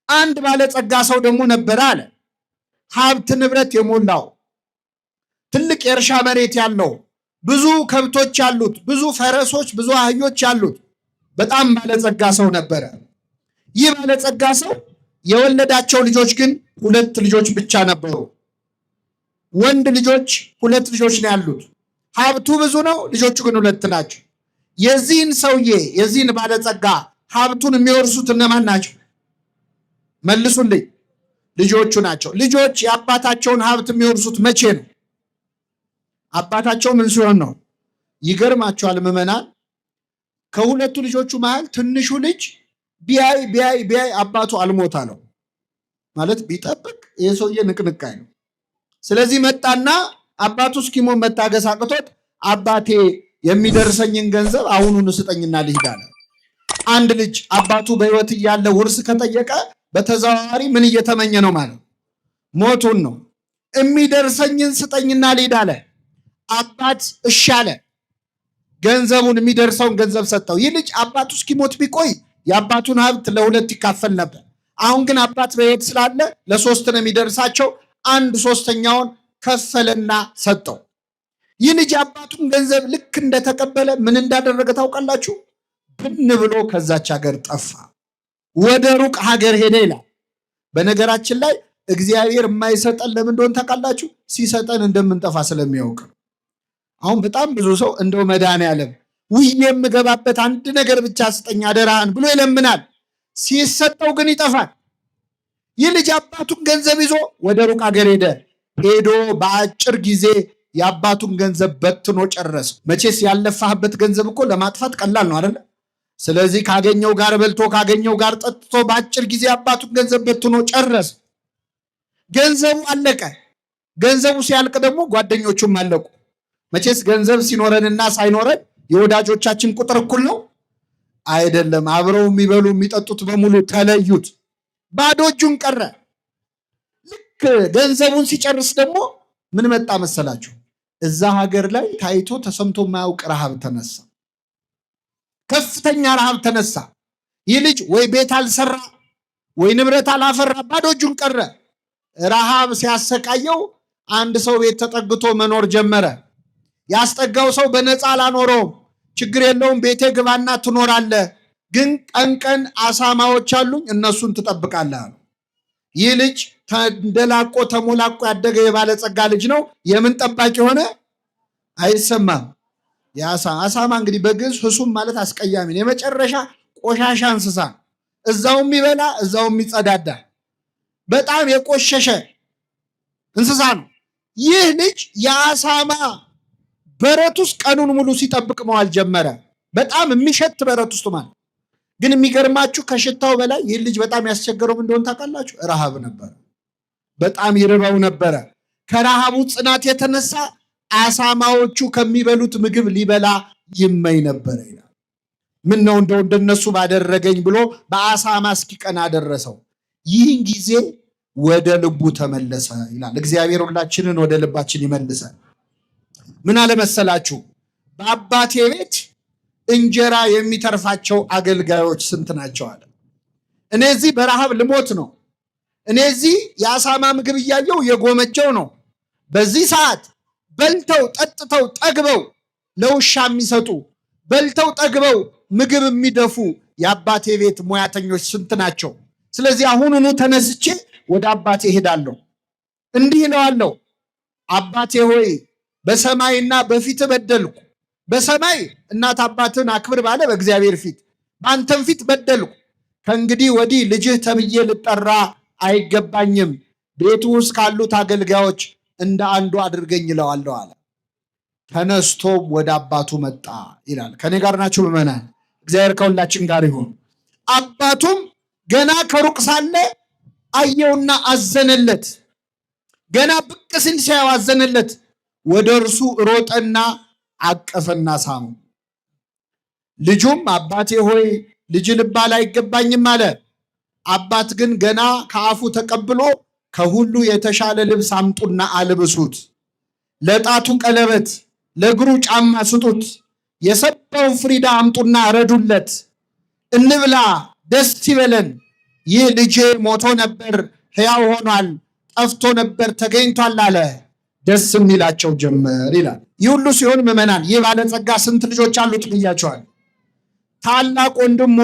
አንድ ባለጸጋ ሰው ደግሞ ነበረ አለ። ሀብት ንብረት የሞላው ትልቅ የእርሻ መሬት ያለው ብዙ ከብቶች ያሉት ብዙ ፈረሶች ብዙ አህዮች ያሉት በጣም ባለጸጋ ሰው ነበረ። ይህ ባለጸጋ ሰው የወለዳቸው ልጆች ግን 2 ልጆች ብቻ ነበሩ። ወንድ ልጆች 2 ልጆች ነው ያሉት። ሀብቱ ብዙ ነው፣ ልጆቹ ግን 2 ናቸው። የዚህን ሰውዬ የዚህን ባለጸጋ ሀብቱን የሚወርሱት እነማን ናቸው? መልሱልኝ። ልጆቹ ናቸው። ልጆች የአባታቸውን ሀብት የሚወርሱት መቼ ነው? አባታቸው ምን ሲሆን ነው? ይገርማቸዋል ምዕመናን። ከ2 ልጆቹ መሃል ትንሹ ልጅ ቢያይ አባቱ አልሞታ ነው ማለት ቢጠብቅ የሰውዬ ንቅንቃይ ነው። ስለዚህ መጣና አባቱ እስኪሞት መታገስ አቅቶት አባቴ የሚደርሰኝን ገንዘብ አሁኑን ስጠኝና ልሂድ አለ። አንድ ልጅ አባቱ በሕይወት እያለ ውርስ ከጠየቀ በተዘዋዋሪ ምን እየተመኘ ነው ማለት? ሞቱን ነው። የሚደርሰኝን ስጠኝና ልሂድ አለ። አባት እሺ አለ። ገንዘቡን የሚደርሰውን ገንዘብ ሰጠው። ይህ ልጅ አባቱ እስኪሞት ቢቆይ የአባቱን ሀብት ለ2 ይካፈል ነበር። አሁን ግን አባት በሕይወት ስላለ ለ3 ነው የሚደርሳቸው። 1/3ኛውን ከፈለና ሰጠው። ይህ ልጅ አባቱን ገንዘብ ልክ እንደተቀበለ ምን እንዳደረገ ታውቃላችሁ? ብን ብሎ ከዛች ሀገር ጠፋ፣ ወደ ሩቅ ሀገር ሄደ ይላል። በነገራችን ላይ እግዚአብሔር የማይሰጠን ለምን እንደሆነ ታውቃላችሁ? ሲሰጠን እንደምንጠፋ ስለሚያውቅ። አሁን በጣም ብዙ ሰው እንደው መድኃኔዓለም ውይ የምገባበት አንድ ነገር ብቻ ስጠኝ አደራህን ብሎ ይለምናል። ሲሰጠው ግን ይጠፋል። ይህ ልጅ አባቱን ገንዘብ ይዞ ወደ ሩቅ ሀገር ሄዶ በአጭር ጊዜ የአባቱን ገንዘብ በትኖ ጨረሰ። መቼስ ያለፋህበት ገንዘብ እኮ ለማጥፋት ቀላል ነው አይደለ? ስለዚህ ካገኘው ጋር በልቶ ካገኘው ጋር ጠጥቶ በአጭር ጊዜ አባቱን ገንዘብ በትኖ ጨረሰ። ገንዘቡ አለቀ። ገንዘቡ ሲያልቅ ደግሞ ጓደኞቹም አለቁ። መቼስ ገንዘብ ሲኖረንና ሳይኖረን የወዳጆቻችን ቁጥር እኩል ነው አይደለም። አብረው የሚበሉ የሚጠጡት በሙሉ ተለዩት፣ ባዶ እጁን ቀረ። ልክ ገንዘቡን ሲጨርስ ደግሞ ምን መጣ መሰላችሁ? እዛ ሀገር ላይ ታይቶ ተሰምቶ የማያውቅ ረሃብ ተነሳ። ከፍተኛ ረሃብ ተነሳ። ይህ ልጅ ወይ ቤት አልሰራ ወይ ንብረት አላፈራ፣ ባዶ እጁን ቀረ። ረሃብ ሲያሰቃየው አንድ ሰው ቤት ተጠግቶ መኖር ጀመረ። ያስጠጋው ሰው በነፃ አላኖረውም። ችግር የለውም ቤቴ ግባና ትኖራለህ፣ ግን ቀን ቀን አሳማዎች አሉኝ እነሱን ትጠብቃለህ አሉ። ይህ ልጅ ተንደላቆ ተሞላቆ ያደገ የባለጸጋ ልጅ ነው። የምን ጠባቂ ሆነ? አይሰማም። አሳማ እንግዲህ በግዕዝ ህሱም ማለት አስቀያሚ ነው። የመጨረሻ ቆሻሻ እንስሳ፣ እዛው የሚበላ እዛው የሚጸዳዳ በጣም የቆሸሸ እንስሳ ነው። ይህ ልጅ የአሳማ በረት ውስጥ ቀኑን ሙሉ ሲጠብቅ መዋል ጀመረ። በጣም የሚሸት በረት ውስጥ ማለት ግን የሚገርማችሁ ከሽታው በላይ ይህ ልጅ በጣም ያስቸገረው እንደሆነ ታውቃላችሁ? ረሃብ ነበረ። በጣም ይርበው ነበረ። ከረሃቡ ጽናት የተነሳ አሳማዎቹ ከሚበሉት ምግብ ሊበላ ይመኝ ነበረ ይላል። ምን ነው እንደው እንደነሱ ባደረገኝ ብሎ በአሳማ እስኪቀና ደረሰው። ይህን ጊዜ ወደ ልቡ ተመለሰ ይላል። እግዚአብሔር ሁላችንን ወደ ልባችን ይመልሰን። ምን አለመሰላችሁ? በአባቴ ቤት እንጀራ የሚተርፋቸው አገልጋዮች ስንት ናቸው አለ። እኔ እዚህ በረሃብ ልሞት ነው። እኔ እዚህ የአሳማ ምግብ እያየው የጎመጀው ነው። በዚህ ሰዓት በልተው ጠጥተው ጠግበው ለውሻ የሚሰጡ በልተው ጠግበው ምግብ የሚደፉ የአባቴ ቤት ሙያተኞች ስንት ናቸው? ስለዚህ አሁኑኑ ተነስቼ ወደ አባቴ እሄዳለሁ። እንዲህ እለዋለሁ፣ አባቴ ሆይ በሰማይና በፊት በደልኩ። በሰማይ እናት አባትን አክብር ባለ በእግዚአብሔር ፊት በአንተም ፊት በደልኩ። ከእንግዲህ ወዲህ ልጅህ ተብዬ ልጠራ አይገባኝም። ቤቱ ውስጥ ካሉት አገልጋዮች እንደ አንዱ አድርገኝ እለዋለሁ አለ። ተነስቶም ወደ አባቱ መጣ ይላል። ከኔ ጋር ናችሁ ምዕመናን? እግዚአብሔር ከሁላችን ጋር ይሁን። አባቱም ገና ከሩቅ ሳለ አየውና አዘነለት። ገና ብቅ ሲል ሲያየው አዘነለት። ወደ እርሱ ሮጠና አቀፈና ሳሙ። ልጁም አባቴ ሆይ ልጅ ልባል አይገባኝም አለ። አባት ግን ገና ከአፉ ተቀብሎ ከሁሉ የተሻለ ልብስ አምጡና አልብሱት፣ ለጣቱ ቀለበት፣ ለእግሩ ጫማ ስጡት፣ የሰባውን ፍሪዳ አምጡና ረዱለት፣ እንብላ ደስ ይበለን፣ ይህ ልጄ ሞቶ ነበር ሕያው ሆኗል፣ ጠፍቶ ነበር ተገኝቷል አለ። ደስ የሚላቸው ጀመር ይላል። ይህ ሁሉ ሲሆን ምዕመናን፣ ይህ ባለጸጋ ስንት ልጆች አሉት ብያቸዋል። ታላቅ ወንድሙ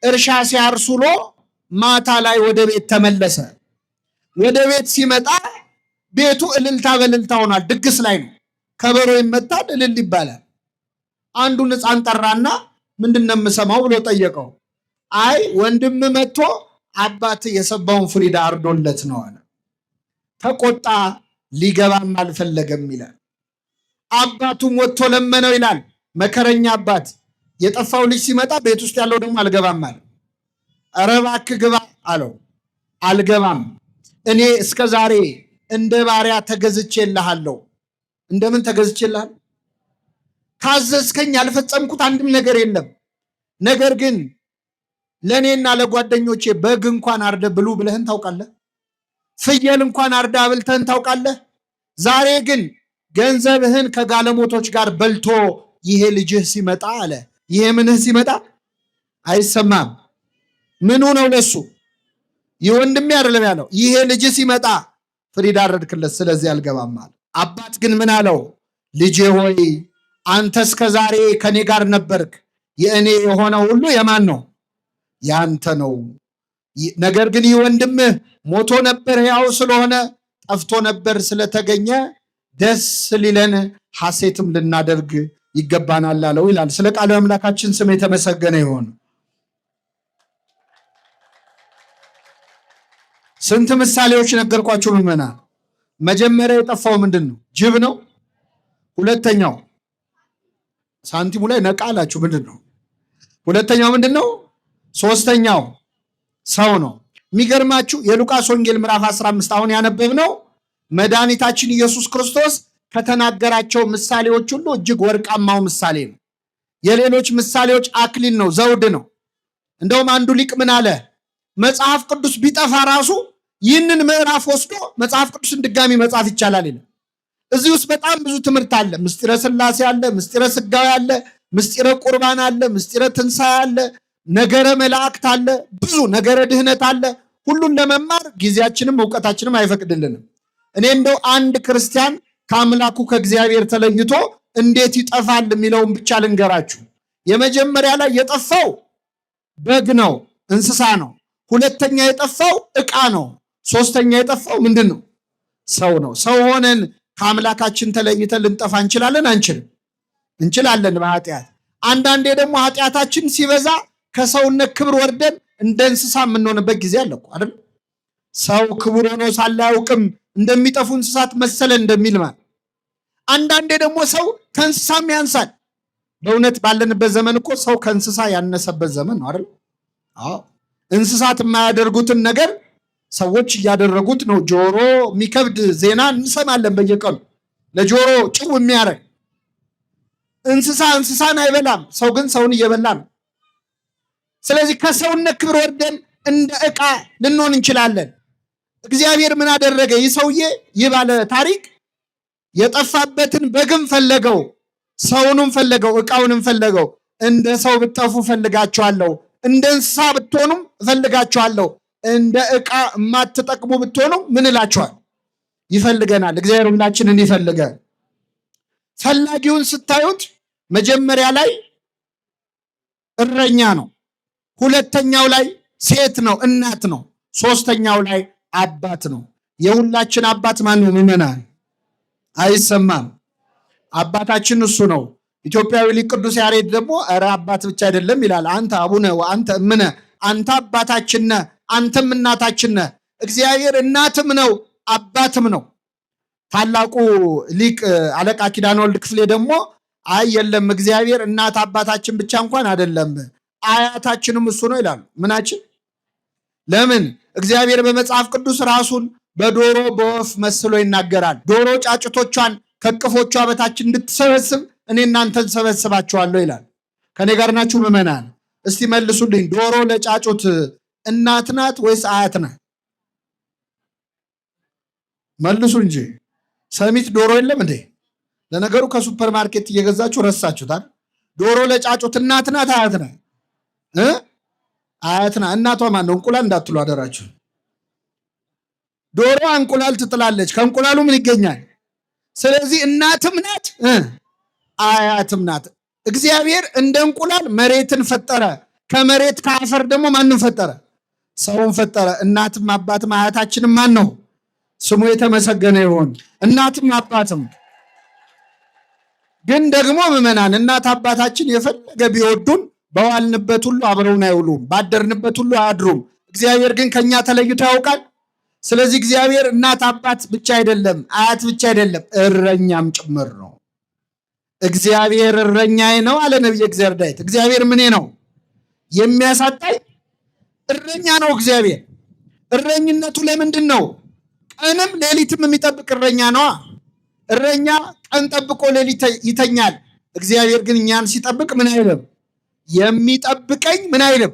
እርሻ ሲያርስ ውሎ ማታ ላይ ወደ ቤት ተመለሰ። ወደ ቤት ሲመጣ ቤቱ እልልታ በእልልታ ሆኗል። ድግስ ላይ ነው። ከበሮ ይመታል፣ እልል ይባላል። አንዱን ሕፃን ጠራና ምንድን ነው የምሰማው ብሎ ጠየቀው። አይ ወንድም መጥቶ አባት የሰባውን ፍሪዳ አርዶለት ነው አለ። ተቆጣ፣ ሊገባም አልፈለገም ይላል። አባቱም ወጥቶ ለመነው ይላል። መከረኛ አባት። የጠፋው ልጅ ሲመጣ ቤት ውስጥ ያለው ደግሞ አልገባም አለ። ኧረ እባክህ ግባ አለው። አልገባም፣ እኔ እስከ ዛሬ እንደ ባሪያ ተገዝቼልሃለሁ። እንደምን ተገዝቼልሃለሁ? ካዘዝከኝ ያልፈጸምኩት አንድም ነገር የለም። ነገር ግን ለእኔና ለጓደኞቼ በግ እንኳን አርደ ብሉ ብለህን ታውቃለህ? ፍየል እንኳን አርዳ አብልተህን ታውቃለህ? ዛሬ ግን ገንዘብህን ከጋለሞቶች ጋር በልቶ ይሄ ልጅህ ሲመጣ አለ። ይሄ ምንህ ሲመጣ አይሰማም። ምኑ ነው ለሱ? ይህ ወንድሜ አይደለም ያለው። ይሄ ልጅ ሲመጣ ፍሪዳ አረድክለት፣ ስለዚህ አልገባም አለ። አባት ግን ምን አለው? ልጄ ሆይ አንተ እስከ ዛሬ ከኔ ጋር ነበርክ። የእኔ የሆነው ሁሉ የማን ነው? ያንተ ነው። ነገር ግን ይህ ወንድምህ ሞቶ ነበር ሕያው ስለሆነ፣ ጠፍቶ ነበር ስለተገኘ ደስ ሊለን ሐሴትም ልናደርግ ይገባናል አለው ይላል። ስለ ቃሉ አምላካችን ስም የተመሰገነ ይሁን። ስንት ምሳሌዎች ነገርኳችሁ ምዕመናን። መጀመሪያ የጠፋው ምንድን ነው? ጅብ ነው። ሁለተኛው ሳንቲሙ ላይ ነቃ አላችሁ፣ ምንድን ነው? ሁለተኛው ምንድን ነው? ሶስተኛው ሰው ነው። የሚገርማችሁ የሉቃስ ወንጌል ምዕራፍ 15 አሁን ያነበብነው መድኃኒታችን ኢየሱስ ክርስቶስ ከተናገራቸው ምሳሌዎች ሁሉ እጅግ ወርቃማው ምሳሌ ነው። የሌሎች ምሳሌዎች አክሊል ነው፣ ዘውድ ነው። እንደውም አንዱ ሊቅ ምን አለ? መጽሐፍ ቅዱስ ቢጠፋ ራሱ ይህንን ምዕራፍ ወስዶ መጽሐፍ ቅዱስን ድጋሚ መጻፍ ይቻላል ይላል። እዚህ ውስጥ በጣም ብዙ ትምህርት አለ። ምስጢረ ሥላሴ አለ፣ ምስጢረ ሥጋዌ አለ፣ ምስጢረ ቁርባን አለ፣ ምስጢረ ትንሣኤ አለ፣ ነገረ መላእክት አለ፣ ብዙ ነገረ ድህነት አለ። ሁሉን ለመማር ጊዜያችንም እውቀታችንም አይፈቅድልንም። እኔ እንደው አንድ ክርስቲያን ከአምላኩ ከእግዚአብሔር ተለይቶ እንዴት ይጠፋል የሚለውን ብቻ ልንገራችሁ። የመጀመሪያ ላይ የጠፋው በግ ነው፣ እንስሳ ነው። ሁለተኛ የጠፋው ዕቃ ነው። ሶስተኛ የጠፋው ምንድን ነው? ሰው ነው። ሰው ሆነን ከአምላካችን ተለይተን ልንጠፋ እንችላለን? አንችልም? እንችላለን በኃጢአት። አንዳንዴ ደግሞ ኃጢአታችን ሲበዛ ከሰውነት ክብር ወርደን እንደ እንስሳ የምንሆንበት ጊዜ አለ እኮ አይደል? ሰው ክቡር ሆኖ ሳለ አያውቅም እንደሚጠፉ እንስሳት መሰለን እንደሚል ማለት። አንዳንዴ ደግሞ ሰው ከእንስሳም ያንሳል። በእውነት ባለንበት ዘመን እኮ ሰው ከእንስሳ ያነሰበት ዘመን ነው አይደል? አዎ፣ እንስሳት የማያደርጉትን ነገር ሰዎች እያደረጉት ነው። ጆሮ የሚከብድ ዜና እንሰማለን በየቀኑ፣ ለጆሮ ጭው የሚያደርግ። እንስሳ እንስሳን አይበላም፣ ሰው ግን ሰውን እየበላ ነው። ስለዚህ ከሰውነት ክብር ወርደን እንደ ዕቃ ልንሆን እንችላለን። እግዚአብሔር ምን አደረገ? ይህ ሰውዬ፣ ይህ ባለ ታሪክ የጠፋበትን በግም ፈለገው፣ ሰውንም ፈለገው፣ ዕቃውንም ፈለገው። እንደ ሰው ብትጠፉ እፈልጋችኋለሁ፣ እንደ እንስሳ ብትሆኑም እፈልጋችኋለሁ፣ እንደ ዕቃ የማትጠቅሙ ብትሆኑ ምን እላችኋል? ይፈልገናል። እግዚአብሔር ሁላችንን ይፈልገን። ፈላጊውን ስታዩት መጀመሪያ ላይ እረኛ ነው። ሁለተኛው ላይ ሴት ነው፣ እናት ነው። ሶስተኛው ላይ አባት ነው። የሁላችን አባት ማን ነው? ምዕመናን አይሰማም? አባታችን እሱ ነው። ኢትዮጵያዊ ሊቅ ቅዱስ ያሬድ ደግሞ ኧረ አባት ብቻ አይደለም ይላል። አንተ አቡነ ወአንተ እምነ፣ አንተ አባታችን ነህ፣ አንተም እናታችን ነህ። እግዚአብሔር እናትም ነው አባትም ነው። ታላቁ ሊቅ አለቃ ኪዳነ ወልድ ክፍሌ ደግሞ አይ የለም እግዚአብሔር እናት አባታችን ብቻ እንኳን አይደለም አያታችንም እሱ ነው ይላሉ። ምናችን? ለምን? እግዚአብሔር በመጽሐፍ ቅዱስ ራሱን በዶሮ በወፍ መስሎ ይናገራል። ዶሮ ጫጭቶቿን ከቅፎቿ በታች እንድትሰበስብ እኔ እናንተን ሰበስባችኋለሁ ይላል። ከኔ ጋር ናችሁ ምዕመናን? እስቲ መልሱልኝ። ዶሮ ለጫጩት እናት ናት ወይስ አያት ናት? መልሱ እንጂ። ሰሚት ዶሮ የለም እንዴ? ለነገሩ ከሱፐር ማርኬት እየገዛችሁ ረሳችሁታል። ዶሮ ለጫጩት እናት ናት አያት ናት? አያትና እናቷ ማን ነው? እንቁላል እንዳትሉ አደራችሁ። ዶሮ እንቁላል ትጥላለች። ከእንቁላሉ ምን ይገኛል? ስለዚህ እናትም ናት አያትም ናት። እግዚአብሔር እንደ እንቁላል መሬትን ፈጠረ። ከመሬት ከአፈር ደግሞ ማንን ፈጠረ? ሰውን ፈጠረ። እናትም አባትም አያታችንም ማን ነው? ስሙ የተመሰገነ ይሁን። እናትም አባትም ግን ደግሞ ምዕመናን እናት አባታችን የፈለገ ቢወዱን በዋልንበት ሁሉ አብረውን አይውሉም፣ ባደርንበት ሁሉ አያድሩም። እግዚአብሔር ግን ከኛ ተለይቶ ያውቃል። ስለዚህ እግዚአብሔር እናት አባት ብቻ አይደለም፣ አያት ብቻ አይደለም፣ እረኛም ጭምር ነው። እግዚአብሔር እረኛዬ ነው አለ ነቢየ እግዚአብሔር ዳዊት። እግዚአብሔር ምኔ ነው? የሚያሳጣኝ እረኛ ነው እግዚአብሔር። እረኝነቱ ለምንድን ነው? ቀንም ሌሊትም የሚጠብቅ እረኛ ነዋ። እረኛ ቀን ጠብቆ ሌሊት ይተኛል። እግዚአብሔር ግን እኛን ሲጠብቅ ምን አይልም? የሚጠብቀኝ ምን አይልም?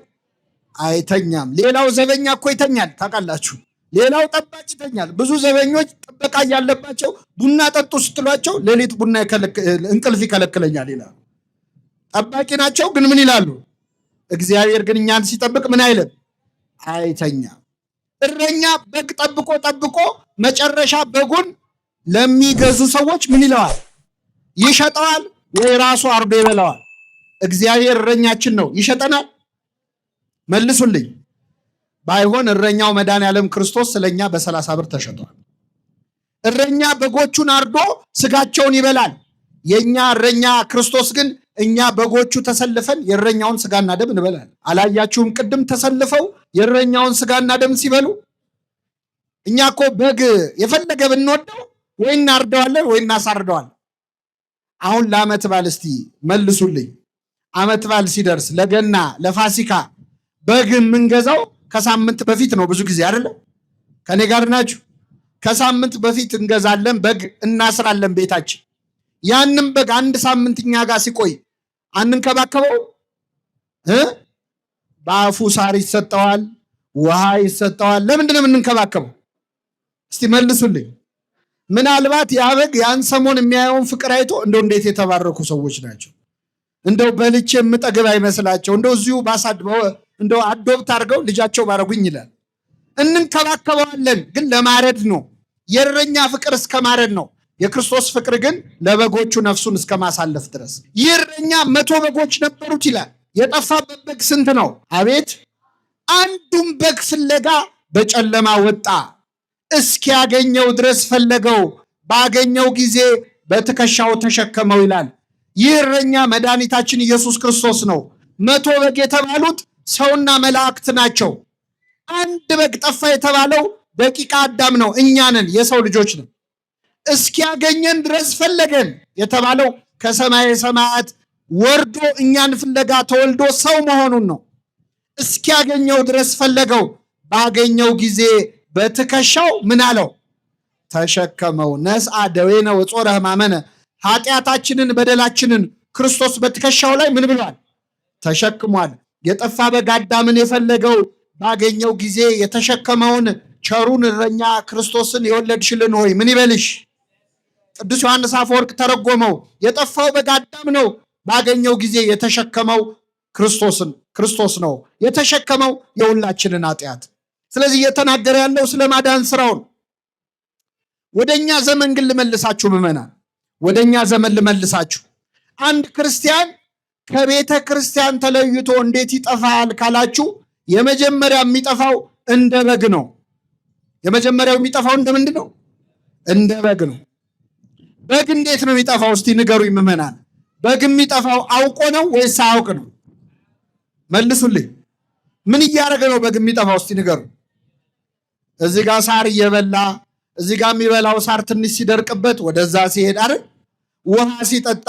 አይተኛም። ሌላው ዘበኛ እኮ ይተኛል ታውቃላችሁ። ሌላው ጠባቂ ይተኛል። ብዙ ዘበኞች ጥበቃ ያለባቸው ቡና ጠጡ ስትሏቸው ሌሊት ቡና እንቅልፍ ይከለክለኛል ይላሉ። ጠባቂ ናቸው ግን ምን ይላሉ? እግዚአብሔር ግን እኛን ሲጠብቅ ምን አይልም? አይተኛም። እረኛ በግ ጠብቆ ጠብቆ መጨረሻ በጉን ለሚገዙ ሰዎች ምን ይለዋል? ይሸጠዋል ወይ ራሱ አርዶ ይበላዋል? እግዚአብሔር እረኛችን ነው። ይሸጠናል? መልሱልኝ። ባይሆን እረኛው መድኃኔዓለም ክርስቶስ ስለኛ በ30 ብር ተሸጧል። እረኛ በጎቹን አርዶ ስጋቸውን ይበላል። የኛ እረኛ ክርስቶስ ግን እኛ በጎቹ ተሰልፈን የእረኛውን ስጋና ደም እንበላል። አላያችሁም? ቅድም ተሰልፈው የእረኛውን ስጋና ደም ሲበሉ። እኛ እኮ በግ የፈለገ ብንወደው ወይ እናርደዋለን ወይ እናሳርደዋለን። አሁን ለዓመት በዓል እስቲ መልሱልኝ። ዓመት በዓል ሲደርስ ለገና ለፋሲካ በግ የምንገዛው ከሳምንት በፊት ነው። ብዙ ጊዜ አይደለ? ከኔ ጋር ናችሁ? ከሳምንት በፊት እንገዛለን፣ በግ እናስራለን ቤታችን። ያንም በግ አንድ ሳምንት እኛ ጋር ሲቆይ አንንከባከበው? በአፉ ሳር ይሰጠዋል፣ ውሃ ይሰጠዋል። ለምንድን ነው የምንንከባከበው? እስቲ መልሱልኝ። ምናልባት ያ በግ ያን ሰሞን የሚያየውን ፍቅር አይቶ እንደው እንዴት የተባረኩ ሰዎች ናቸው፣ እንደው በልቼ የምጠግብ አይመስላቸው፣ እንደው እዚሁ እንደው አዶብት አድርገው ልጃቸው ባረጉኝ ይላል። እንንከባከበዋለን፣ ግን ለማረድ ነው። የእረኛ ፍቅር እስከ ማረድ ነው። የክርስቶስ ፍቅር ግን ለበጎቹ ነፍሱን እስከ ማሳለፍ ድረስ። ይህ እረኛ 100 በጎች ነበሩት ይላል። የጠፋበት በግ ስንት ነው? አቤት! አንዱም በግ ፍለጋ በጨለማ ወጣ፣ እስኪያገኘው ድረስ ፈለገው፣ ባገኘው ጊዜ በትከሻው ተሸከመው ይላል። ይህ እረኛ መድኃኒታችን ኢየሱስ ክርስቶስ ነው። 100 በግ የተባሉት ሰውና መላእክት ናቸው። አንድ በግ ጠፋ የተባለው ደቂቀ አዳም ነው፣ እኛ ነን፣ የሰው ልጆች ነው። እስኪያገኘን ድረስ ፈለገን የተባለው ከሰማየ ሰማያት ወርዶ እኛን ፍለጋ ተወልዶ ሰው መሆኑን ነው። እስኪያገኘው ድረስ ፈለገው፣ ባገኘው ጊዜ በትከሻው ምን አለው? ተሸከመው። ነስአ ደዌነ ወጾረ ሕማመነ፣ ኃጢአታችንን በደላችንን ክርስቶስ በትከሻው ላይ ምን ብሏል? ተሸክሟል። የጠፋ በግ አዳምን የፈለገው ባገኘው ጊዜ የተሸከመውን ቸሩን እረኛ ክርስቶስን የወለድሽልን ሆይ ምን ይበልሽ? ቅዱስ ዮሐንስ አፈወርቅ ተረጎመው። የጠፋው በግ አዳም ነው፣ ባገኘው ጊዜ የተሸከመው ክርስቶስ ነው። የተሸከመው የሁላችንን ኃጢአት። ስለዚህ እየተናገረ ያለው ስለ ማዳን ስራውን። ወደኛ ዘመን ግን ልመልሳችሁ ምዕመናን፣ ወደኛ ዘመን ልመልሳችሁ። አንድ ክርስቲያን ከቤተ ክርስቲያን ተለይቶ እንዴት ይጠፋል ካላችሁ፣ የመጀመሪያ የሚጠፋው እንደ በግ ነው። የመጀመሪያው የሚጠፋው እንደ ምንድን ነው? እንደ በግ ነው። በግ እንዴት ነው የሚጠፋው? እስቲ ንገሩኝ ምዕመናን። በግ የሚጠፋው አውቆ ነው ወይስ አያውቅ ነው? መልሱልኝ። ምን እያደረገ ነው በግ የሚጠፋው? እስቲ ንገሩ። እዚህ ጋር ሳር እየበላ እዚህ ጋር የሚበላው ሳር ትንሽ ሲደርቅበት ወደዛ ሲሄድ አይደል? ውሃ ሲጠጣ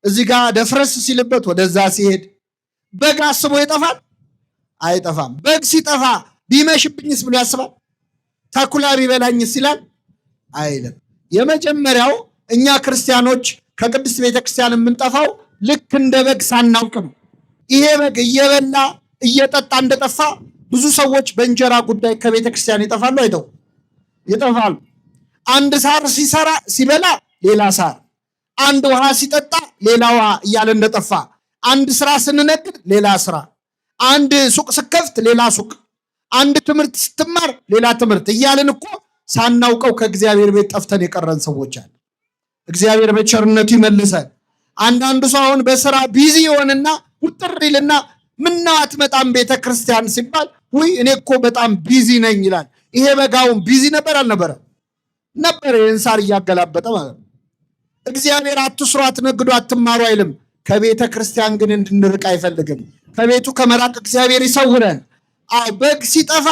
እዚህ ጋር ደፍረስ ሲልበት ወደዛ ሲሄድ። በግ አስቦ ይጠፋል? አይጠፋም። በግ ሲጠፋ ቢመሽብኝስ ብሎ ያስባል? ተኩላ ቢበላኝስ ይላል? አይልም። የመጀመሪያው እኛ ክርስቲያኖች ከቅድስት ቤተክርስቲያን የምንጠፋው ልክ እንደ በግ ሳናውቅ ነው። ይሄ በግ እየበላ እየጠጣ እንደጠፋ ብዙ ሰዎች በእንጀራ ጉዳይ ከቤተክርስቲያን ይጠፋሉ። አይተው ይጠፋሉ። አንድ ሳር ሲበላ ሌላ ሳር፣ አንድ ውሃ ሲጠጣ ሌላ ውሃ እያለ እንደጠፋ፣ አንድ ስራ ስንነግድ ሌላ ስራ፣ አንድ ሱቅ ስከፍት ሌላ ሱቅ፣ አንድ ትምህርት ስትማር ሌላ ትምህርት እያልን እኮ ሳናውቀው ከእግዚአብሔር ቤት ጠፍተን የቀረን ሰዎች አለ። እግዚአብሔር በቸርነቱ ይመልሰን። አንዳንዱ ሰው አሁን በስራ ቢዚ ይሆንና ውጥር ይልና ምነው አትመጣም ቤተ ክርስቲያን ሲባል ውይ እኔ እኮ በጣም ቢዚ ነኝ ይላል። ይሄ በጋውን ቢዚ ነበር አልነበረ? ነበር። ይህን ሳር እያገላበጠ ማለት ነው። እግዚአብሔር አትስሩ፣ አትነግዱ፣ አትማሩ አይልም። ከቤተ ክርስቲያን ግን እንድንርቅ አይፈልግም። ከቤቱ ከመራቅ እግዚአብሔር ይሰውረን። በግ ሲጠፋ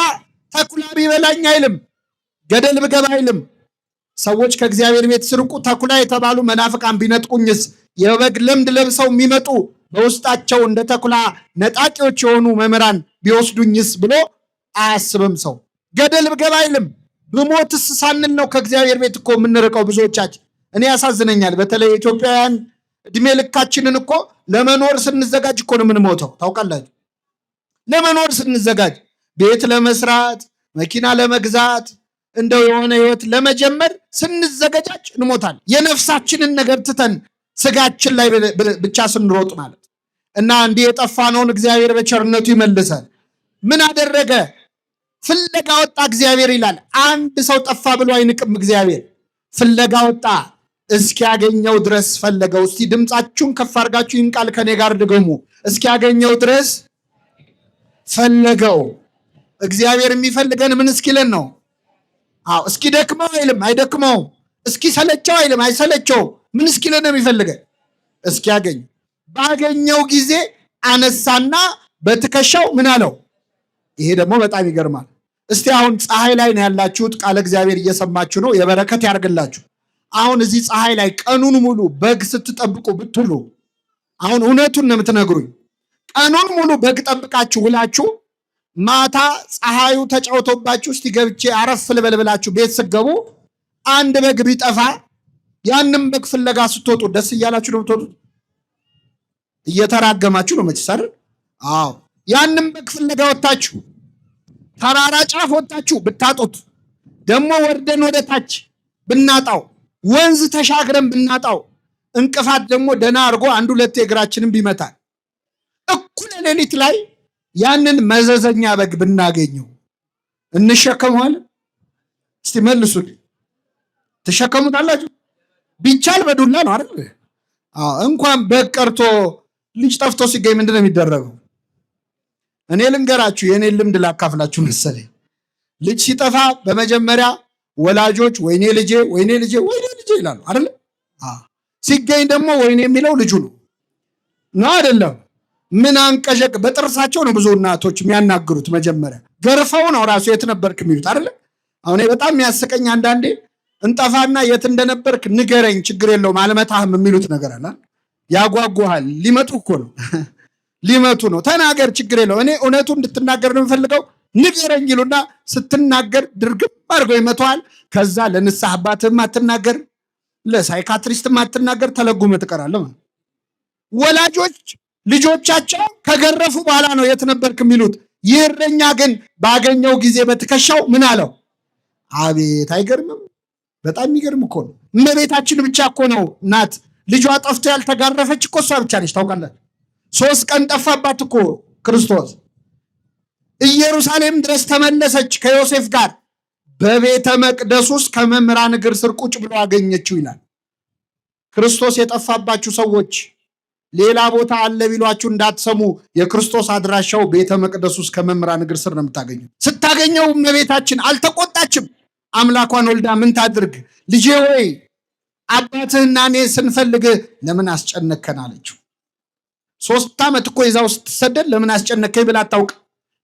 ተኩላ ቢበላኝ አይልም፣ ገደል ብገባ አይልም። ሰዎች ከእግዚአብሔር ቤት ሲርቁ ተኩላ የተባሉ መናፍቃን ቢነጥቁኝስ፣ የበግ ለምድ ለብሰው የሚመጡ በውስጣቸው እንደ ተኩላ ነጣቂዎች የሆኑ መምህራን ቢወስዱኝስ ብሎ አያስብም ሰው። ገደል ብገባ አይልም። ብሞትስ ሳንል ነው ከእግዚአብሔር ቤት እኮ የምንርቀው ብዙዎቻችን። እኔ ያሳዝነኛል። በተለይ ኢትዮጵያውያን እድሜ ልካችንን እኮ ለመኖር ስንዘጋጅ እኮ ነው የምንሞተው። ታውቃላችሁ? ለመኖር ስንዘጋጅ ቤት ለመስራት መኪና ለመግዛት እንደው የሆነ ህይወት ለመጀመር ስንዘገጃጅ እንሞታለን። የነፍሳችንን ነገር ትተን ስጋችን ላይ ብቻ ስንሮጥ ማለት እና እንዲህ የጠፋነውን እግዚአብሔር በቸርነቱ ይመልሳል። ምን አደረገ? ፍለጋ ወጣ እግዚአብሔር ይላል። አንድ ሰው ጠፋ ብሎ አይንቅም እግዚአብሔር። ፍለጋ ወጣ፣ እስኪያገኘው ድረስ ፈለገው። እስቲ ድምፃችሁን ከፍ አድርጋችሁ ይህን ቃል ከኔ ጋር ድገሙ። እስኪያገኘው ድረስ ፈለገው። እግዚአብሔር የሚፈልገን ምን እስኪለን ነው? እስኪ ደክመው አይልም፣ አይደክመው። እስኪ ሰለቸው አይልም፣ አይሰለቸው። ምን እስኪለን ነው የሚፈልገን? እስኪያገኝ። ባገኘው ጊዜ አነሳና በትከሻው ምን አለው? ይሄ ደግሞ በጣም ይገርማል። እስቲ አሁን ፀሐይ ላይ ነው ያላችሁት፣ ቃለ እግዚአብሔር እየሰማችሁ ነው። የበረከት ያርግላችሁ። አሁን እዚህ ፀሐይ ላይ ቀኑን ሙሉ በግ ስትጠብቁ ብትሉ፣ አሁን እውነቱን ነው የምትነግሩኝ። ቀኑን ሙሉ በግ ጠብቃችሁ ውላችሁ ማታ ፀሐዩ ተጫውቶባችሁ እስቲ ገብቼ አረፍ ልበል ብላችሁ ቤት ስገቡ አንድ በግ ቢጠፋ ያንም በግ ፍለጋ ስትወጡ ደስ እያላችሁ ነው የምትወጡት? እየተራገማችሁ ነው መቼስ አይደል? አዎ። ያንም በግ ፍለጋ ወጣችሁ ተራራ ጫፍ ወጣችሁ ብታጡት፣ ደግሞ ወርደን ወደ ታች ብናጣው፣ ወንዝ ተሻግረን ብናጣው፣ እንቅፋት ደግሞ ደና አድርጎ አንድ ሁለት እግራችንን ቢመታል፣ እኩለ ሌሊት ላይ ያንን መዘዘኛ በግ ብናገኘው እንሸከመዋለን? እስቲ መልሱልኝ። ትሸከሙታላችሁ? ቢቻል በዱላ ነው አይደል? እንኳን በግ ቀርቶ ልጅ ጠፍቶ ሲገኝ ምንድን ነው የሚደረገው? እኔ ልንገራችሁ፣ የእኔን ልምድ ላካፍላችሁ መሰለኝ። ልጅ ሲጠፋ በመጀመሪያ ወላጆች ወይኔ ልጄ፣ ወይኔ ልጄ፣ ወይኔ ልጄ ይላሉ አይደል? ሲገኝ ደግሞ ወይኔ የሚለው ልጁ ነው አይደለም? ምን አንቀዠቅ በጥርሳቸው ነው ብዙ እናቶች የሚያናግሩት። መጀመሪያ ገርፈው ነው ራሱ የት ነበርክ የሚሉት አይደል? አሁን በጣም የሚያስቀኝ አንዳንዴ እንጠፋና የት እንደነበርክ ንገረኝ፣ ችግር የለውም አልመታህም የሚሉት ነገር አለ። ያጓጓሃል። ሊመቱ እኮ ነው ሊመቱ ነው። ተናገር፣ ችግር የለው፣ እኔ እውነቱ እንድትናገር ነው የምፈልገው፣ ንገረኝ ይሉና ስትናገር ድርግም አድርገው ይመተዋል። ከዛ ለንስሐ አባትህም አትናገር፣ ለሳይካትሪስትም አትናገር፣ ተለጉመ ትቀራለህ። ወላጆች ልጆቻቸው ከገረፉ በኋላ ነው የት ነበርክ የሚሉት። ይህ እረኛ ግን ባገኘው ጊዜ በትከሻው ምን አለው? አቤት! አይገርምም? በጣም የሚገርም እኮ ነው። እመቤታችን ብቻ እኮ ነው ናት ልጇ ጠፍቶ ያልተጋረፈች እኮ እሷ ብቻ ነች። ታውቃለች? 3 ቀን ጠፋባት እኮ ክርስቶስ። ኢየሩሳሌም ድረስ ተመለሰች ከዮሴፍ ጋር። በቤተ መቅደስ ውስጥ ከመምህራን እግር ስር ቁጭ ብሎ አገኘችው ይላል። ክርስቶስ የጠፋባችሁ ሰዎች ሌላ ቦታ አለ ቢሏችሁ እንዳትሰሙ። የክርስቶስ አድራሻው ቤተ መቅደስ ውስጥ ከመምህራን እግር ስር ነው የምታገኘው። ስታገኘው እመቤታችን አልተቆጣችም። አምላኳን ወልዳ ምን ታድርግ? ልጄ ሆይ አባትህና እኔ ስንፈልግህ ለምን አስጨነከን አለችው። 3 ዓመት እኮ ይዛው ስትሰደድ ለምን አስጨነከኝ ብላ አታውቅ።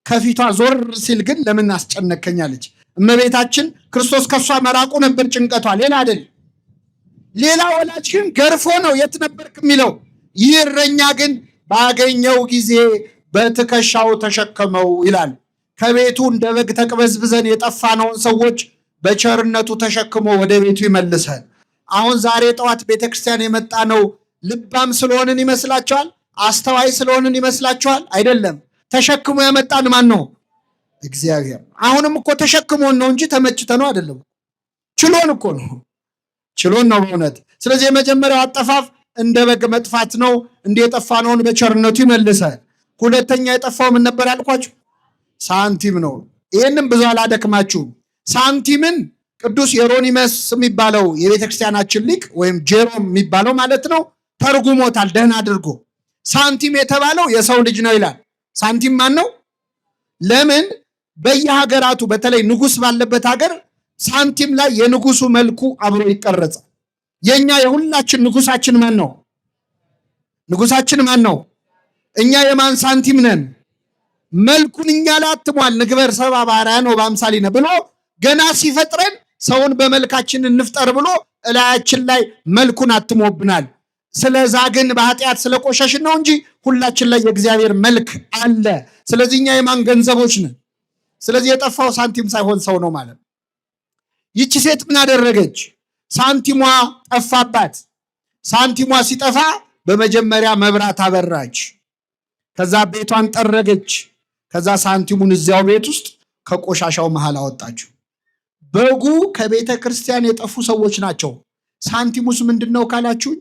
ከፊቷ ዞር ሲል ግን ለምን አስጨነከኝ አለች። እመቤታችን ክርስቶስ ከሷ መራቁ ነበር ጭንቀቷ፣ ሌላ አይደል። ሌላ ወላጅ ግን ገርፎ ነው የት ነበርክ የሚለው። ይህ እረኛ ግን ባገኘው ጊዜ በትከሻው ተሸከመው ይላል። ከቤቱ እንደ በግ ተቅበዝብዘን የጠፋነውን ሰዎች በቸርነቱ ተሸክሞ ወደ ቤቱ ይመልሳል። አሁን ዛሬ ጠዋት ቤተክርስቲያን የመጣ ነው ልባም ስለሆንን ይመስላችኋል? አስተዋይ ስለሆንን ይመስላችኋል? አይደለም። ተሸክሞ ያመጣን ማን ነው? እግዚአብሔር። አሁንም እኮ ተሸክሞን ነው እንጂ ተመችተነው አይደለም። ችሎን እኮ ነው፣ ችሎን ነው በእውነት። ስለዚህ የመጀመሪያው አጠፋፍ እንደ በግ መጥፋት ነው። እንደ የጠፋነውን በቸርነቱ ይመልሳል። ሁለተኛ የጠፋው ምን ነበር ያልኳችሁ? ሳንቲም ነው። ይህንም ብዙ አላደክማችሁም። ሳንቲምን ቅዱስ ዮሮኒመስ የሚባለው የቤተክርስቲያናችን ሊቅ ወይም ጄሮም የሚባለው ማለት ነው ተርጉሞታል ደህና አድርጎ። ሳንቲም የተባለው የሰው ልጅ ነው ይላል። ሳንቲም ማን ነው? ለምን በየሀገራቱ በተለይ ንጉስ ባለበት ሀገር ሳንቲም ላይ የንጉሱ መልኩ አብሮ ይቀረጻል። የኛ የሁላችን ንጉሳችን ማን ነው? ንጉሳችን ማን ነው? እኛ የማን ሳንቲም ነን? መልኩን እኛ ላይ አትሟል። ንግበር ሰብአ በአርአያነ ወበአምሳሊነ ብሎ ገና ሲፈጥረን ሰውን በመልካችን እንፍጠር ብሎ እላያችን ላይ መልኩን አትሞብናል። ስለዛ ግን በኃጢአት ስለቆሸሽን ነው እንጂ ሁላችን ላይ የእግዚአብሔር መልክ አለ። ስለዚህ እኛ የማን ገንዘቦች ነን? ስለዚህ የጠፋው ሳንቲም ሳይሆን ሰው ነው ማለት ነው። ይቺ ሴት ምን አደረገች? ሳንቲሟ ጠፋባት። ሳንቲሟ ሲጠፋ በመጀመሪያ መብራት አበራች። ከዛ ቤቷን ጠረገች። ከዛ ሳንቲሙን እዚያው ቤት ውስጥ ከቆሻሻው መሃል አወጣችው። በጉ ከቤተ ክርስቲያን የጠፉ ሰዎች ናቸው። ሳንቲሙስ ምንድነው ካላችሁ፣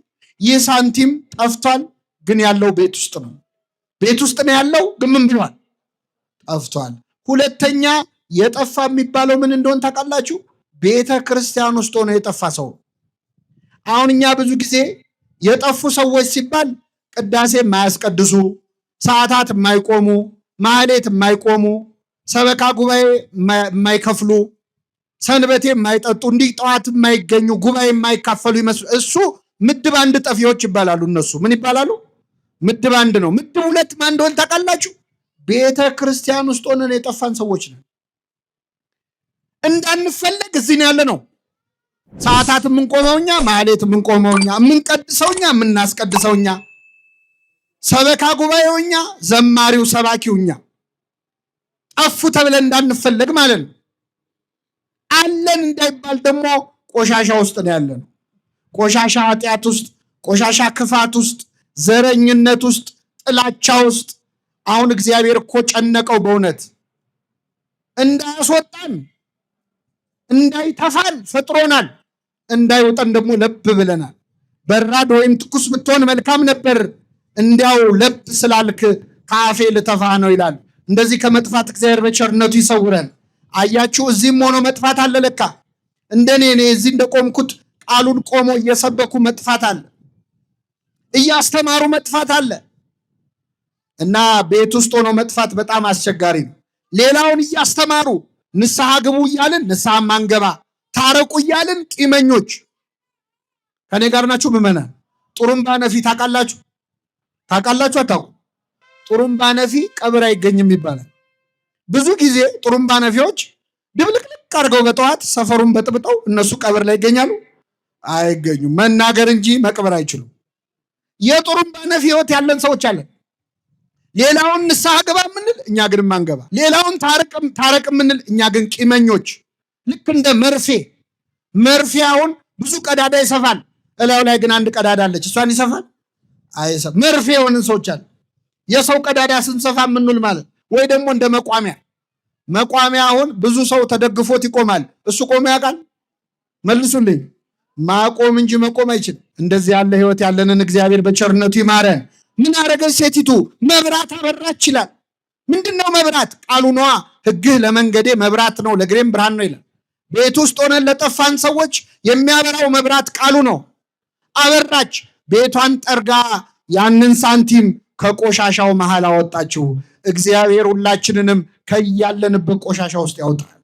ይህ ሳንቲም ጠፍቷል፣ ግን ያለው ቤት ውስጥ ነው። ቤት ውስጥ ነው ያለው፣ ግን ምን ብሏል? ጠፍቷል። ሁለተኛ የጠፋ የሚባለው ምን እንደሆነ ታውቃላችሁ? ቤተ ክርስቲያን ውስጥ ሆኖ የጠፋ ሰው። አሁን እኛ ብዙ ጊዜ የጠፉ ሰዎች ሲባል ቅዳሴ የማያስቀድሱ፣ ሰዓታት የማይቆሙ፣ ማህሌት የማይቆሙ፣ ሰበካ ጉባኤ የማይከፍሉ፣ ሰንበቴ የማይጠጡ፣ እንዲህ ጠዋት የማይገኙ፣ ጉባኤ የማይካፈሉ ይመስሉ እሱ ምድብ አንድ ጠፊዎች ይባላሉ። እነሱ ምን ይባላሉ? ምድብ አንድ ነው። ምድብ ሁለት ማን እንደሆነ ታውቃላችሁ? ቤተ ክርስቲያን ውስጥ ሆነን የጠፋን ሰዎች ነን። እንዳንፈለግ እዚህ ነው ያለ ነው። ሰዓታት የምንቆመው እኛ፣ ማህሌት የምንቆመው እኛ፣ የምንቀድሰው እኛ፣ የምናስቀድሰው እኛ፣ ሰበካ ጉባኤው እኛ፣ ዘማሪው ሰባኪው እኛ። ጠፉ ተብለን እንዳንፈለግ ማለት ነው። አለን እንዳይባል ደግሞ ቆሻሻ ውስጥ ነው ያለ ነው። ቆሻሻ ኃጢአት ውስጥ፣ ቆሻሻ ክፋት ውስጥ፣ ዘረኝነት ውስጥ፣ ጥላቻ ውስጥ። አሁን እግዚአብሔር እኮ ጨነቀው በእውነት እንዳያስወጣን እንዳይተፋን ፈጥሮናል። እንዳይወጣን ደግሞ ለብ ብለናል። በራድ ወይም ትኩስ ብትሆን መልካም ነበር፣ እንዲያው ለብ ስላልክ ከአፌ ልተፋ ነው ይላል። እንደዚህ ከመጥፋት እግዚአብሔር በቸርነቱ ይሰውረን። አያችሁ፣ እዚህም ሆኖ መጥፋት አለ ለካ። እንደኔ እኔ እዚህ እንደቆምኩት ቃሉን ቆሞ እየሰበኩ መጥፋት አለ፣ እያስተማሩ መጥፋት አለ። እና ቤት ውስጥ ሆኖ መጥፋት በጣም አስቸጋሪ ነው። ሌላውን እያስተማሩ ንስሐ ግቡ እያልን ንስሐ ማንገባ፣ ታረቁ እያልን ቂመኞች። ከኔ ጋር ናችሁ ምዕመናን? ጥሩምባ ነፊ ታውቃላችሁ? ታውቃላችሁ? አታውቁ? ጥሩምባ ነፊ ቀብር አይገኝም ይባላል። ብዙ ጊዜ ጥሩምባ ነፊዎች ድብልቅልቅ አድርገው በጠዋት ሰፈሩን በጥብጠው እነሱ ቀብር ላይ ይገኛሉ? አይገኙም። መናገር እንጂ መቅበር አይችሉም። የጥሩምባ ነፊ ህይወት ያለን ሰዎች አለን። ሌላውን ንስሐ ግባ የምንል እኛ ግን ማንገባ፣ ሌላውን ታረቅ የምንል እኛ ግን ቂመኞች። ልክ እንደ መርፌ አሁን ብዙ ቀዳዳ ይሰፋል፣ እላዩ ላይ ግን አንድ ቀዳዳ አለች። እሷን ይሰፋል? አይሰፋም። መርፌ የሆንን ሰዎች አለ። የሰው ቀዳዳ ስንሰፋ የምንውል ማለት ወይ ደግሞ እንደ መቋሚያ አሁን ብዙ ሰው ተደግፎት ይቆማል። እሱ ቆሞ ያውቃል? መልሱልኝ። ማቆም እንጂ መቆም አይችልም። እንደዚህ ያለ ህይወት ያለንን እግዚአብሔር በቸርነቱ ይማረን። ምን አረገች ሴቲቱ? መብራት አበራች ይላል። ምንድነው መብራት? ቃሉ ነዋ። ሕግህ ለመንገዴ መብራት ነው ለእግሬም ብርሃን ነው ይላል። ቤት ውስጥ ሆነን ለጠፋን ሰዎች የሚያበራው መብራት ቃሉ ነው። አበራች። ቤቷን ጠርጋ ያንን ሳንቲም ከቆሻሻው መሃል አወጣችው። እግዚአብሔር ሁላችንንም ከያለንበት ቆሻሻ ውስጥ ያውጣል።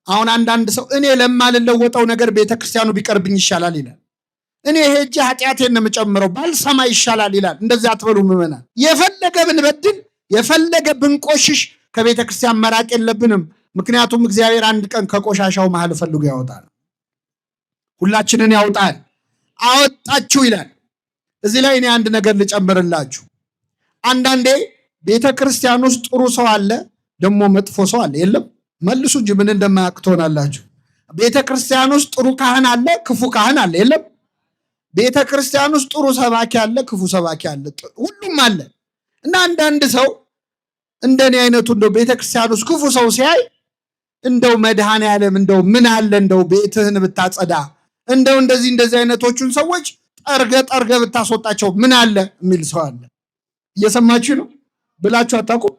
አሁን አንዳንድ ሰው እኔ ለማልለወጠው ነገር ቤተክርስቲያኑ ቢቀርብኝ ይሻላል ይላል። እኔ ሄጄ ኃጢአቴን ነው የምጨምረው ባልሰማ ይሻላል ይላል። እንደዚህ አትበሉ ምዕመናን። የፈለገ ብንበድል የፈለገ ብንቆሽሽ ከቤተ ክርስቲያን መራቅ የለብንም። ምክንያቱም እግዚአብሔር አንድ ቀን ከቆሻሻው መሃል ፈልጎ ያወጣል፣ ሁላችንን ያውጣል። አወጣችሁ ይላል። እዚህ ላይ እኔ አንድ ነገር ልጨምርላችሁ። አንዳንዴ ቤተ ክርስቲያን ውስጥ ጥሩ ሰው አለ፣ ደግሞ መጥፎ ሰው አለ። የለም መልሱ እንጂ ምን እንደማያውቅ ትሆናላችሁ። ቤተ ክርስቲያን ውስጥ ጥሩ ካህን አለ፣ ክፉ ካህን አለ። የለም ቤተ ክርስቲያን ውስጥ ጥሩ ሰባኪ አለ፣ ክፉ ሰባኪ አለ፣ ሁሉም አለ። እና አንዳንድ ሰው እንደኔ አይነቱ እንደው ቤተ ክርስቲያን ውስጥ ክፉ ሰው ሲያይ እንደው መድኃኔዓለም እንደው ምን አለ እንደው ቤትህን ብታጸዳ፣ እንደው እንደዚህ አይነቶቹን ሰዎች ጠርገ ብታስወጣቸው ምን አለ የሚል ሰው አለ። እየሰማችሁ ነው ብላችሁ አታውቁም?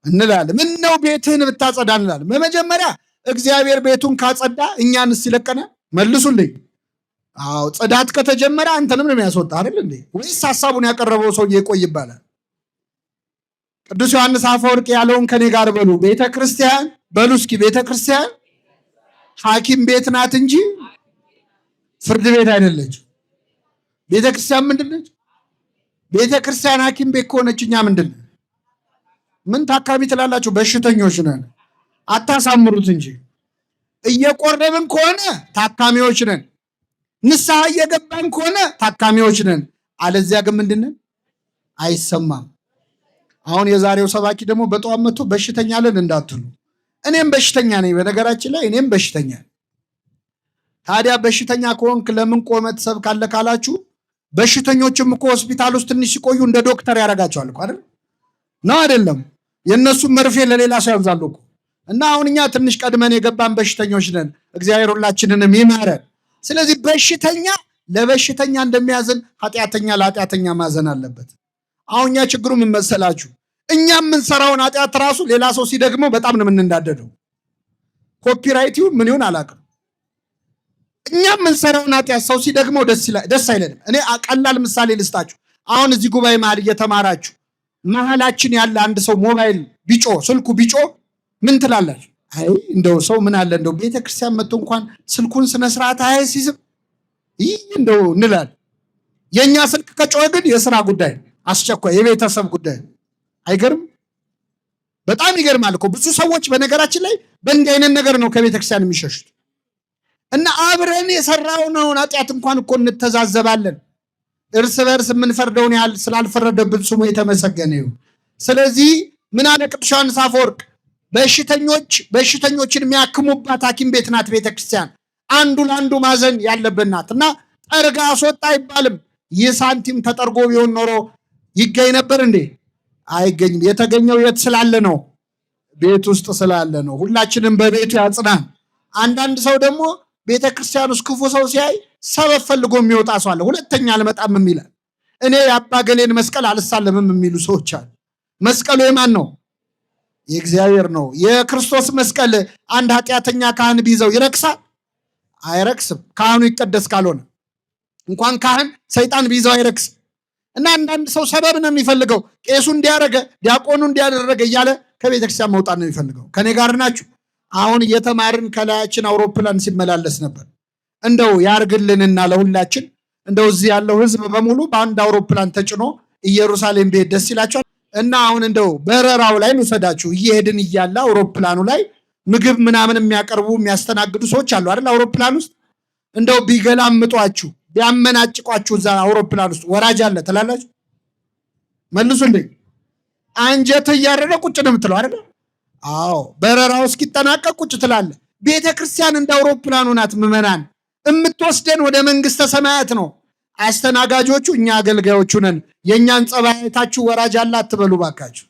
እንላለን። ምን ነው ቤትህን ብታጸዳ እንላለን። በመጀመሪያ እግዚአብሔር ቤቱን ካጸዳ እኛንስ ይለቀናል? መልሱልኝ። አዎ ጽዳት ከተጀመረ አንተንም ነው የሚያስወጣ አይደል እንዴ? ወይስ ሐሳቡን ያቀረበው ሰውዬ ይቆይ ይባላል? ቅዱስ ዮሐንስ አፈወርቅ ያለውን ከኔ ጋር በሉ። ቤተ ክርስቲያን በሉ እስኪ፣ ቤተ ክርስቲያን ሐኪም ቤት ናት እንጂ ፍርድ ቤት አይደለች። ቤተ ክርስቲያን ምንድን ነች? ቤተ ክርስቲያን ሐኪም ቤት ከሆነች እኛ ምንድን ነን? ምን ታካሚ ትላላችሁ? በሽተኞች ነን። አታሳምሩት እንጂ እየቆረብን ከሆነ ታካሚዎች ነን። ንስሐ እየገባን ከሆነ ታካሚዎች ነን። አለዚያ ግን ምንድን ነን? አይሰማም። አሁን የዛሬው ሰባኪ ደግሞ በጠዋት መጥቶ በሽተኛ ለን እንዳትሉ። እኔም በሽተኛ ነኝ። በነገራችን ላይ እኔም በሽተኛ ነኝ። ታዲያ በሽተኛ ከሆንክ ለምን ቆመህ ትሰብካለህ ካላችሁ፣ በሽተኞችም እኮ ሆስፒታል ውስጥ ትንሽ ሲቆዩ እንደ ዶክተር ያደርጋቸዋል እኮ አይደል? ነው አይደለም? የእነሱም መርፌ ለሌላ ሰው ያብዛሉ እኮ። እና አሁን እኛ ትንሽ ቀድመን የገባን በሽተኞች ነን። እግዚአብሔር ሁላችንንም ይማረን። ስለዚህ በሽተኛ ለበሽተኛ እንደሚያዝን ኃጢአተኛ ለኃጢአተኛ ማዘን አለበት። አሁን እኛ ችግሩ ምን መሰላችሁ? እኛ የምንሰራውን ኃጢአት ራሱ ሌላ ሰው ሲደግመው በጣም ነው የምንዳደደው። ኮፒራይት ይሁን ምን ይሁን አላውቅም። እኛ የምንሰራውን ኃጢአት ሰው ሲደግመው ደስ አይለንም። እኔ ቀላል ምሳሌ ልስጣችሁ። አሁን እዚህ ጉባኤ መሀል እየተማራችሁ መሀላችን ያለ አንድ ሰው ሞባይል ቢጮ ስልኩ ቢጮ ምን ትላላችሁ? አይ እንደው ሰው ምን አለ እንደው ቤተክርስቲያን መጥቶ እንኳን ስልኩን ስነስርዓት አያስይዝም ይህ እንደው እንላለን። የእኛ ስልክ ከጮኸ ግን የስራ ጉዳይ አስቸኳይ የቤተሰብ ጉዳይ። አይገርም? በጣም ይገርማል እኮ። ብዙ ሰዎች በነገራችን ላይ በእንዲህ አይነት ነገር ነው ከቤተክርስቲያን የሚሸሹት። እና አብረን የሰራነውን ኃጢአት እንኳን እኮ እንተዛዘባለን። እርስ በርስ የምንፈርደውን ያህል ስላልፈረደብን ስሙ የተመሰገነ ይሁን። ስለዚህ ምን አለ ቅዱስ ዮሐንስ አፈወርቅ? በሽተኞችን የሚያክሙባት ሐኪም ቤት ናት ቤተክርስቲያን። አንዱ ለአንዱ ማዘን ያለብን ናት። እና ጠርጋ አስወጣ አይባልም። ይህ ሳንቲም ተጠርጎ ቢሆን ኖሮ ይገኝ ነበር እንዴ? አይገኝም። የተገኘው የት ስላለ ነው? ቤት ውስጥ ስላለ ነው። ሁላችንም በቤቱ ያጽናን። አንዳንድ ሰው ደግሞ ቤተክርስቲያን ውስጥ ክፉ ሰው ሲያይ ሰበብ ፈልጎ የሚወጣ ሰው አለ። ሁለተኛ አልመጣም የሚላል። እኔ የአባ ገሌን መስቀል አልሳለምም የሚሉ ሰዎች አሉ። መስቀሉ የማን ነው? የእግዚአብሔር ነው። የክርስቶስ መስቀል አንድ ኃጢአተኛ ካህን ቢይዘው ይረክሳል? አይረክስም። ካህኑ ይቀደስ ካልሆነ እንኳን ካህን ሰይጣን ቢይዘው አይረክስም። እና አንዳንድ ሰው ሰበብ ነው የሚፈልገው። ቄሱ እንዲያደረገ ዲያቆኑ እንዲያደረገ እያለ ከቤተክርስቲያን መውጣት ነው የሚፈልገው። ከኔ ጋር ናችሁ? አሁን እየተማርን ከላያችን አውሮፕላን ሲመላለስ ነበር። እንደው ያርግልንና ለሁላችን እንደው እዚህ ያለው ህዝብ በሙሉ በአንድ አውሮፕላን ተጭኖ ኢየሩሳሌም ቤት ደስ ይላቸዋል። እና አሁን እንደው በረራው ላይ ልውሰዳችሁ። እየሄድን እያለ አውሮፕላኑ ላይ ምግብ ምናምን የሚያቀርቡ የሚያስተናግዱ ሰዎች አሉ አይደል? አውሮፕላን ውስጥ እንደው ቢገላምጧችሁ ቢያመናጭቋችሁ እዛ አውሮፕላን ውስጥ ወራጅ አለ ትላላችሁ? መልሱልኝ። አንጀት እያረረ ቁጭ ነው የምትለው አይደል? አዎ፣ በረራው እስኪጠናቀቅ ቁጭ ትላለ። ቤተ ክርስቲያን እንደ አውሮፕላኑ ናት። ምዕመናን የምትወስደን ወደ መንግስተ ሰማያት ነው። አስተናጋጆቹ እኛ አገልጋዮቹ ነን። የእኛን ጸባይታችሁ ወራጅ አለ አትበሉ ባካችሁ።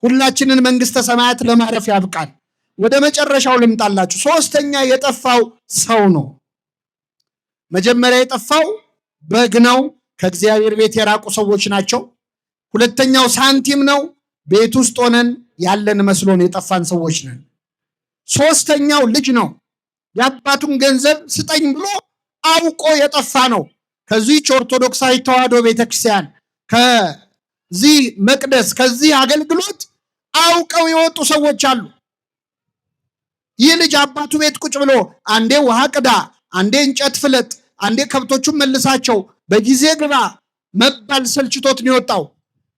ሁላችንን መንግስተ ሰማያት ለማረፍ ያብቃል። ወደ መጨረሻው ልምጣላችሁ። ሶስተኛ የጠፋው ሰው ነው። መጀመሪያ የጠፋው በግ ነው። ከእግዚአብሔር ቤት የራቁ ሰዎች ናቸው። ሁለተኛው ሳንቲም ነው። ቤት ውስጥ ሆነን ያለን መስሎን የጠፋን ሰዎች ነን። ሶስተኛው ልጅ ነው። የአባቱን ገንዘብ ስጠኝ ብሎ አውቆ የጠፋ ነው። ከዚህች ኦርቶዶክሳዊ ተዋሕዶ ቤተክርስቲያን ከዚህ መቅደስ ከዚህ አገልግሎት አውቀው የወጡ ሰዎች አሉ። ይህ ልጅ አባቱ ቤት ቁጭ ብሎ አንዴ ውሃ ቅዳ፣ አንዴ እንጨት ፍለጥ፣ አንዴ ከብቶቹን መልሳቸው፣ በጊዜ ግባ መባል ሰልችቶት ነው የወጣው።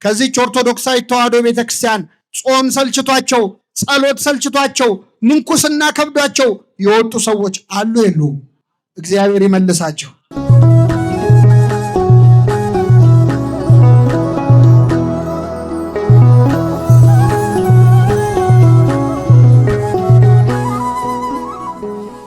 ከዚህች ኦርቶዶክሳዊ ተዋሕዶ ቤተክርስቲያን ጾም ሰልችቷቸው፣ ጸሎት ሰልችቷቸው፣ ምንኩስና ከብዷቸው የወጡ ሰዎች አሉ የሉም? እግዚአብሔር ይመልሳቸው።